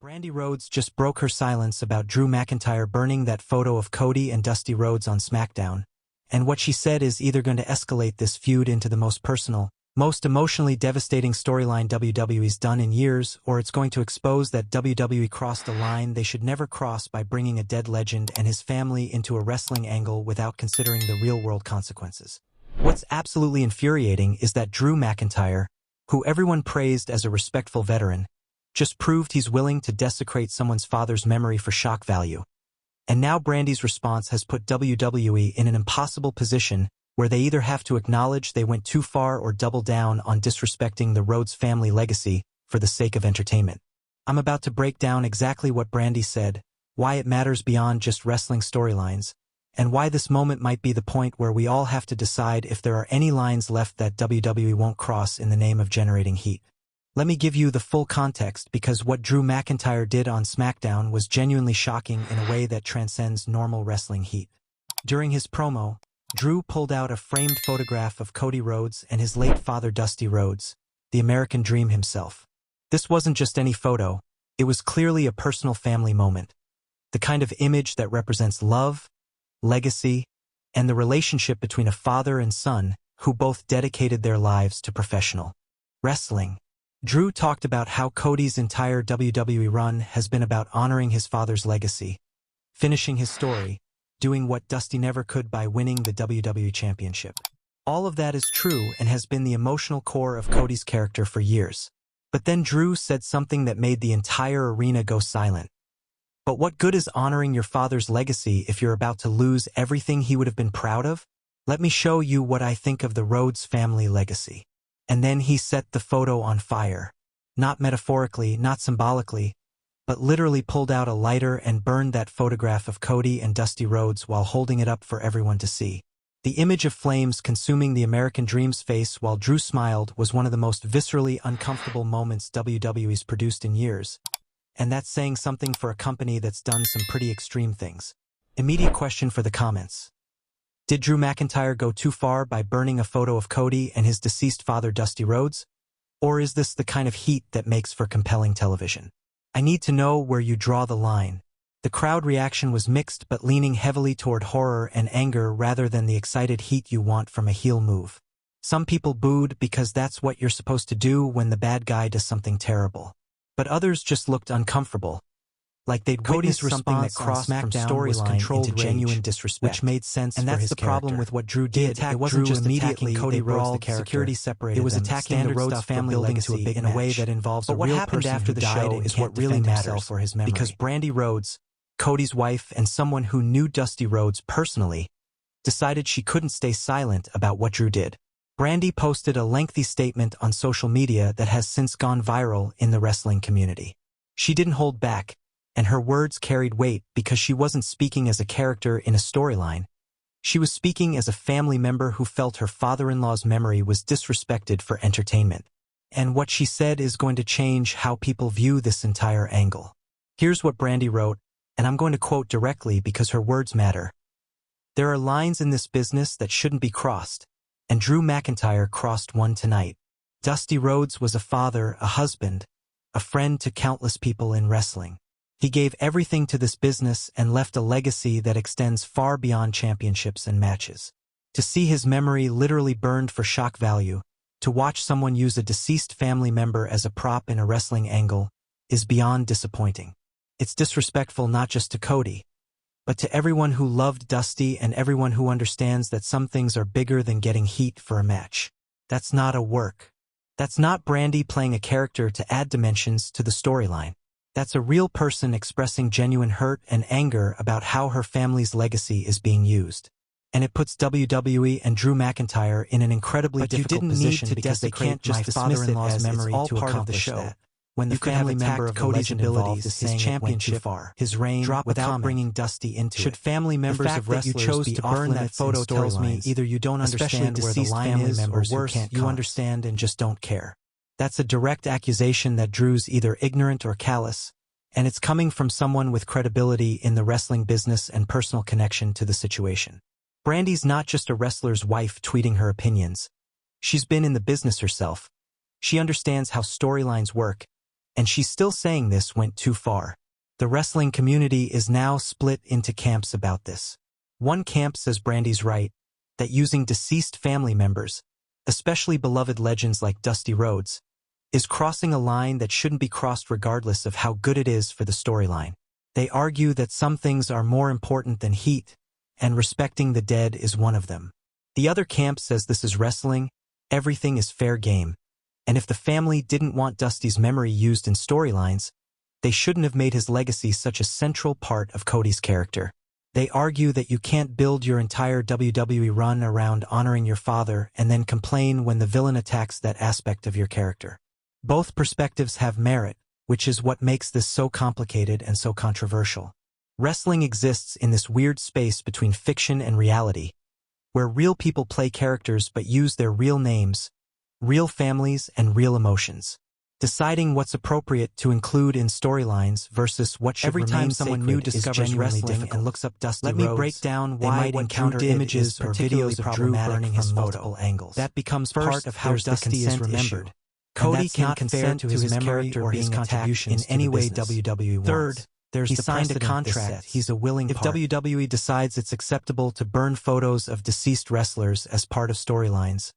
Brandi Rhodes just broke her silence about Drew McIntyre burning that photo of Cody and Dusty Rhodes on SmackDown, and what she said is either going to escalate this feud into the most personal, most emotionally devastating storyline WWE's done in years, or it's going to expose that WWE crossed a line they should never cross by bringing a dead legend and his family into a wrestling angle without considering the real-world consequences. What's absolutely infuriating is that Drew McIntyre, who everyone praised as a respectful veteran, just proved he's willing to desecrate someone's father's memory for shock value. And now Brandi's response has put WWE in an impossible position where they either have to acknowledge they went too far or double down on disrespecting the Rhodes family legacy for the sake of entertainment. I'm about to break down exactly what Brandi said, why it matters beyond just wrestling storylines, and why this moment might be the point where we all have to decide if there are any lines left that WWE won't cross in the name of generating heat. Let me give you the full context because what Drew McIntyre did on SmackDown was genuinely shocking in a way that transcends normal wrestling heat. During his promo, Drew pulled out a framed photograph of Cody Rhodes and his late father Dusty Rhodes, the American Dream himself. This wasn't just any photo, it was clearly a personal family moment. The kind of image that represents love, legacy, and the relationship between a father and son who both dedicated their lives to professional wrestling. Drew talked about how Cody's entire WWE run has been about honoring his father's legacy, finishing his story, doing what Dusty never could by winning the WWE Championship. All of that is true and has been the emotional core of Cody's character for years. But then Drew said something that made the entire arena go silent. But what good is honoring your father's legacy if you're about to lose everything he would have been proud of? Let me show you what I think of the Rhodes family legacy. And then he set the photo on fire. Not metaphorically, not symbolically, but literally pulled out a lighter and burned that photograph of Cody and Dusty Rhodes while holding it up for everyone to see. The image of flames consuming the American Dream's face while Drew smiled was one of the most viscerally uncomfortable moments WWE's produced in years. And that's saying something for a company that's done some pretty extreme things. Immediate question for the comments. Did Drew McIntyre go too far by burning a photo of Cody and his deceased father Dusty Rhodes? Or is this the kind of heat that makes for compelling television? I need to know where you draw the line. The crowd reaction was mixed but leaning heavily toward horror and anger rather than the excited heat you want from a heel move. Some people booed because that's what you're supposed to do when the bad guy does something terrible. But others just looked uncomfortable, like they'd Cody's something that crossed from storyline into genuine disrespect, which made sense for his character. And that's the problem with what Drew did. It wasn't just immediately Cody Rhodes the character. Security separated. It was attacking the Rhodes family legacy in a way that involves a real person after the show is what really matters for his memory. Because Brandi Rhodes, Cody's wife and someone who knew Dusty Rhodes personally, decided she couldn't stay silent about what Drew did. Brandi posted a lengthy statement on social media that has since gone viral in the wrestling community. She didn't hold back, and her words carried weight because she wasn't speaking as a character in a storyline. She was speaking as a family member who felt her father-in-law's memory was disrespected for entertainment. And what she said is going to change how people view this entire angle. Here's what Brandi wrote, and I'm going to quote directly because her words matter. There are lines in this business that shouldn't be crossed, and Drew McIntyre crossed one tonight. Dusty Rhodes was a father, a husband, a friend to countless people in wrestling. He gave everything to this business and left a legacy that extends far beyond championships and matches. To see his memory literally burned for shock value, to watch someone use a deceased family member as a prop in a wrestling angle, is beyond disappointing. It's disrespectful not just to Cody, but to everyone who loved Dusty and everyone who understands that some things are bigger than getting heat for a match. That's not a work. That's not Brandi playing a character to add dimensions to the storyline. That's a real person expressing genuine hurt and anger about how her family's legacy is being used. And it puts WWE and Drew McIntyre in an incredibly difficult position because they can't just dismiss it as memory to accomplish that. When the family member of Cody's abilities is his championship, his reign, without bringing Dusty into it. Should family members of wrestlers be off limits? The fact that you chose to burn that photo tells me either you don't understand where the line is, or worse, you understand and just don't care. That's a direct accusation that Drew's either ignorant or callous, and it's coming from someone with credibility in the wrestling business and personal connection to the situation. Brandi's not just a wrestler's wife tweeting her opinions. She's been in the business herself. She understands how storylines work, And she's still saying this went too far. The wrestling community is now split into camps about this. One camp says Brandi's right, that using deceased family members, especially beloved legends like Dusty Rhodes, is crossing a line that shouldn't be crossed regardless of how good it is for the storyline. They argue that some things are more important than heat, and respecting the dead is one of them. The other camp says this is wrestling, everything is fair game, and if the family didn't want Dusty's memory used in storylines, they shouldn't have made his legacy such a central part of Cody's character. They argue that you can't build your entire WWE run around honoring your father and then complain when the villain attacks that aspect of your character. Both perspectives have merit, which is what makes this so complicated and so controversial. Wrestling exists in this weird space between fiction and reality, where real people play characters but use their real names, real families, and real emotions. Deciding what's appropriate to include in storylines versus what should remain someone new discovers wrestling and looks up Dusty Rhodes, let me break down why what encounter images or videos of Drew burning his multiple angles. That becomes part of how Dusty is remembered. Cody can consent to his memory or his contributions in any way WWE wants. Third, he signed a contract. He's a willing part. If WWE decides it's acceptable to burn photos of deceased wrestlers as part of storylines,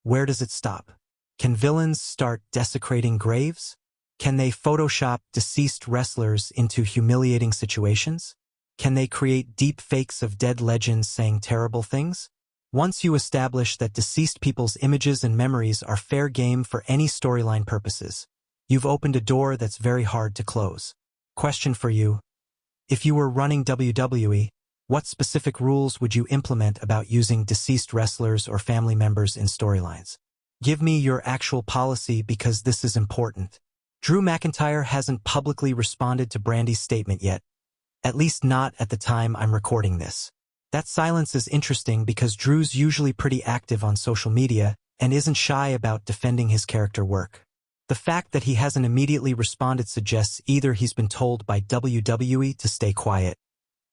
where does it stop? Can villains start desecrating graves? Can they Photoshop deceased wrestlers into humiliating situations? Can they create deep fakes of dead legends saying terrible things? Once you establish that deceased people's images and memories are fair game for any storyline purposes, you've opened a door that's very hard to close. Question for you. If you were running WWE, what specific rules would you implement about using deceased wrestlers or family members in storylines? Give me your actual policy because this is important. Drew McIntyre hasn't publicly responded to Brandi's statement yet, at least not at the time I'm recording this. That silence is interesting because Drew's usually pretty active on social media and isn't shy about defending his character work. The fact that he hasn't immediately responded suggests either he's been told by WWE to stay quiet,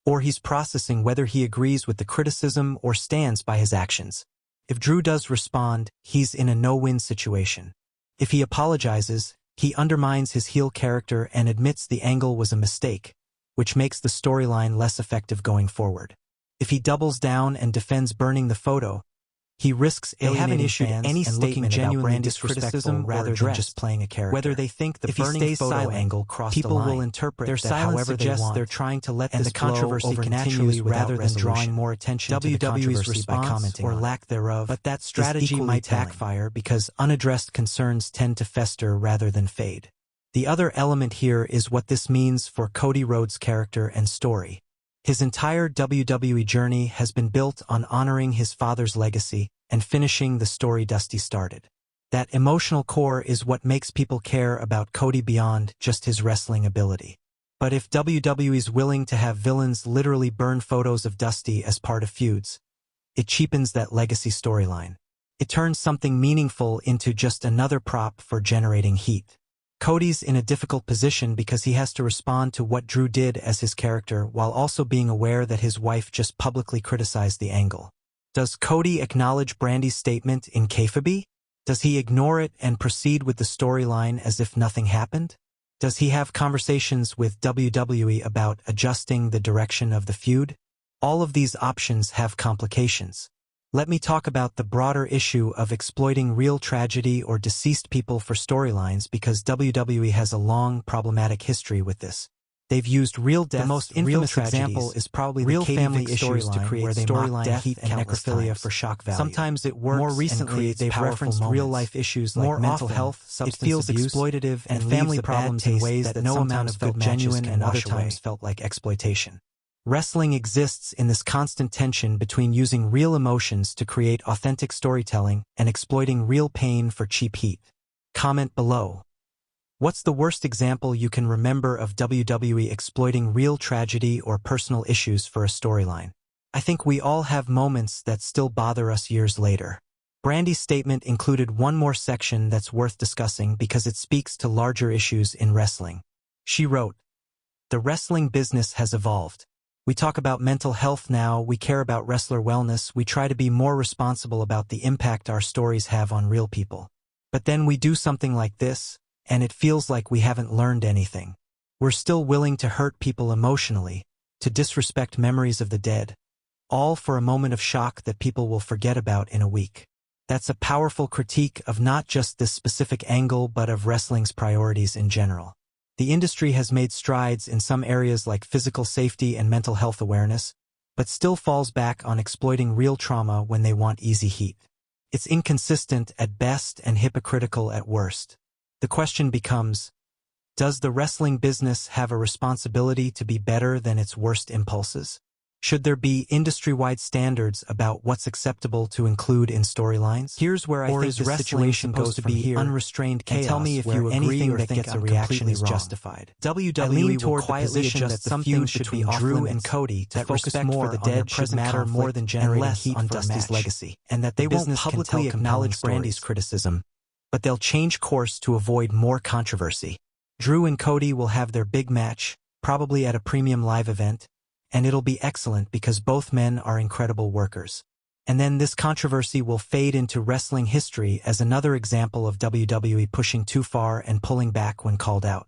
or he's processing whether he agrees with the criticism or stands by his actions. If Drew does respond, he's in a no-win situation. If he apologizes, he undermines his heel character and admits the angle was a mistake, which makes the storyline less effective going forward. If he doubles down and defends burning the photo, he risks alienating fans and looking genuinely disrespectful rather than just playing a character. Whether they think the burning photo angle crossed the line, people will interpret their silence suggests they're trying to let this controversy continue rather than drawing more attention to the controversy by commenting or lack thereof. But that strategy might backfire because unaddressed concerns tend to fester rather than fade. The other element here is what this means for Cody Rhodes' character and story. His entire WWE journey has been built on honoring his father's legacy and finishing the story Dusty started. That emotional core is what makes people care about Cody beyond just his wrestling ability. But if WWE's willing to have villains literally burn photos of Dusty as part of feuds, it cheapens that legacy storyline. It turns something meaningful into just another prop for generating heat. Cody's in a difficult position because he has to respond to what Drew did as his character while also being aware that his wife just publicly criticized the angle. Does Cody acknowledge Brandi's statement in kayfabe? Does he ignore it and proceed with the storyline as if nothing happened? Does he have conversations with WWE about adjusting the direction of the feud? All of these options have complications. Let me talk about the broader issue of exploiting real tragedy or deceased people for storylines because WWE has a long, problematic history with this. They've used real deaths, the most infamous example is probably real family issues to create storyline heat and necrophilia for shock value. Sometimes it works. More recently, they've referenced real-life issues like mental health, substance abuse, exploitative, and family problems in ways that no amount of felt genuine and other times felt like exploitation. Wrestling exists in this constant tension between using real emotions to create authentic storytelling and exploiting real pain for cheap heat. Comment below. What's the worst example you can remember of WWE exploiting real tragedy or personal issues for a storyline? I think we all have moments that still bother us years later. Brandi's statement included one more section that's worth discussing because it speaks to larger issues in wrestling. She wrote, "The wrestling business has evolved. We talk about mental health now, we care about wrestler wellness, we try to be more responsible about the impact our stories have on real people. But then we do something like this, and it feels like we haven't learned anything. We're still willing to hurt people emotionally, to disrespect memories of the dead, all for a moment of shock that people will forget about in a week. That's a powerful critique of not just this specific angle but of wrestling's priorities in general. The industry has made strides in some areas like physical safety and mental health awareness, but still falls back on exploiting real trauma when they want easy heat. It's inconsistent at best and hypocritical at worst. The question becomes, does the wrestling business have a responsibility to be better than its worst impulses? Should there be industry-wide standards about what's acceptable to include in storylines? Here's where I think this situation goes to be unrestrained chaos. Tell me if you agree or think a reaction is justified. WWE will quietly adjust some things between Drew and Cody to focus more on their present matter more than generating heat on Dusty's legacy, and that they won't publicly acknowledge Brandi's criticism, but they'll change course to avoid more controversy. Drew and Cody will have their big match, probably at a premium live event, and it'll be excellent because both men are incredible workers. And then this controversy will fade into wrestling history as another example of WWE pushing too far and pulling back when called out.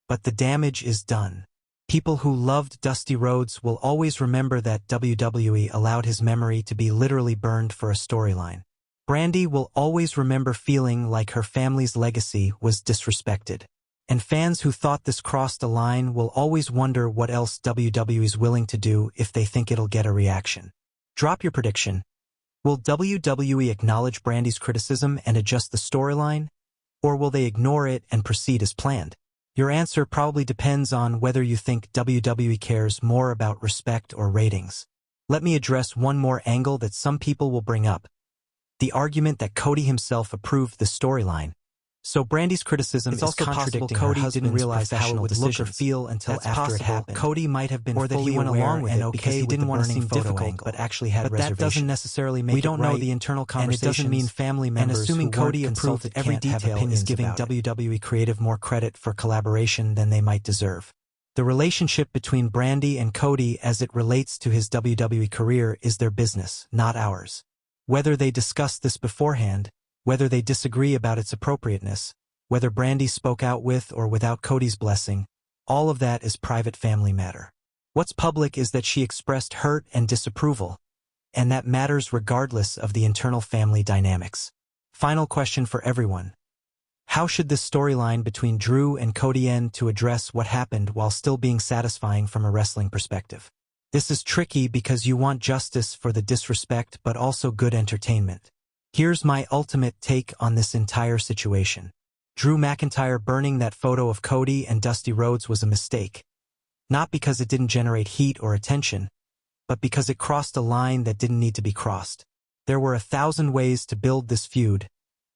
But the damage is done. People who loved Dusty Rhodes will always remember that WWE allowed his memory to be literally burned for a storyline. Brandi will always remember feeling like her family's legacy was disrespected. And fans who thought this crossed a line will always wonder what else WWE's willing to do if they think it'll get a reaction. Drop your prediction. Will WWE acknowledge Brandi's criticism and adjust the storyline? Or will they ignore it and proceed as planned? Your answer probably depends on whether you think WWE cares more about respect or ratings. Let me address one more angle that some people will bring up. The argument that Cody himself approved the storyline. So Brandi's criticism is contradicting Cody didn't realize how it would look or feel until after it happened. Cody might have been fully aware along with it because he didn't want to seem difficult, but actually had reservations. That doesn't necessarily make it right. We don't know the internal conversations, and it doesn't mean family members assuming Cody approved every detail is giving WWE Creative more credit for collaboration than they might deserve. The relationship between Brandi and Cody as it relates to his WWE career is their business, not ours. Whether they discussed this beforehand, whether they disagree about its appropriateness, whether Brandi spoke out with or without Cody's blessing, all of that is private family matter. What's public is that she expressed hurt and disapproval, and that matters regardless of the internal family dynamics. Final question for everyone. How should this storyline between Drew and Cody end to address what happened while still being satisfying from a wrestling perspective? This is tricky because you want justice for the disrespect but also good entertainment. Here's my ultimate take on this entire situation. Drew McIntyre burning that photo of Cody and Dusty Rhodes was a mistake. Not because it didn't generate heat or attention, but because it crossed a line that didn't need to be crossed. There were 1,000 ways to build this feud,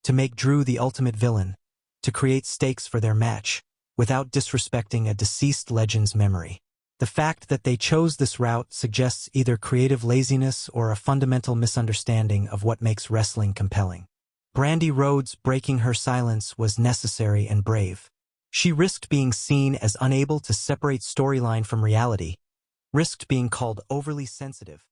to make Drew the ultimate villain, to create stakes for their match, without disrespecting a deceased legend's memory. The fact that they chose this route suggests either creative laziness or a fundamental misunderstanding of what makes wrestling compelling. Brandi Rhodes breaking her silence was necessary and brave. She risked being seen as unable to separate storyline from reality, risked being called overly sensitive,